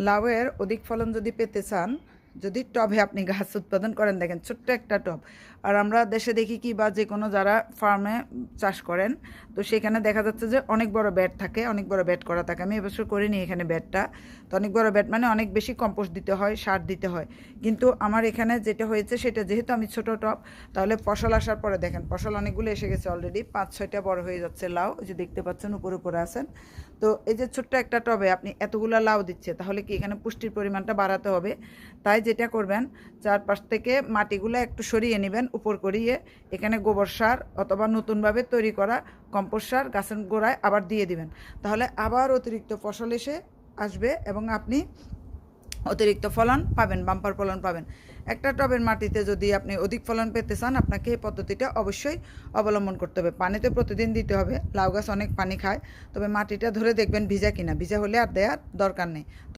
লাউয়ের অধিক ফলন যদি পেতে চান, যদি টবে আপনি গাছ উৎপাদন করেন, দেখেন ছোট্ট একটা টব, আর আমরা দেশে দেখি কি বা যে কোনো যারা ফার্মে চাষ করেন, তো সেখানে দেখা যাচ্ছে যে অনেক বড় ব্যাট থাকে, অনেক বড় ব্যাট করা থাকে। আমি এবছর করিনি এখানে ব্যাটটা, তো অনেক বড় ব্যাট মানে অনেক বেশি কম্পোস্ট দিতে হয়, সার দিতে হয়। কিন্তু আমার এখানে যেটা হয়েছে সেটা, যেহেতু আমি ছোট টব, তাহলে ফসল আসার পরে দেখেন ফসল অনেকগুলো এসে গেছে অলরেডি, 5-6টা বড় হয়ে যাচ্ছে লাউ, যে দেখতে পাচ্ছেন উপরে উপরে আছেন। তো এই যে ছোট্ট একটা টবে আপনি এতগুলো লাউ দিচ্ছে, তাহলে কি এখানে পুষ্টির পরিমাণটা বাড়াতে হবে। তাই যেটা করবেন, চারপাশ থেকে মাটিগুলো একটু সরিয়ে নেবেন উপর করিয়ে, এখানে গোবর সার অথবা নতুনভাবে তৈরি করা কম্পোস্ট সার গাছের গোড়ায় আবার দিয়ে দিবেন। তাহলে আবার অতিরিক্ত ফসল এসে আসবে এবং আপনি অতিরিক্ত ফলন পাবেন, বাম্পার ফলন পাবেন। একটা টবের মাটিতে যদি আপনি অধিক ফলন পেতে চান, আপনাকে এই পদ্ধতিটা অবশ্যই অবলম্বন করতে হবে। পানিতে প্রতিদিন দিতে হবে, লাউ গাছ অনেক পানি খায়, তবে মাটিটা ধরে দেখবেন ভিজা কিনা, ভিজা হলে আর দেওয়ার দরকার নেই।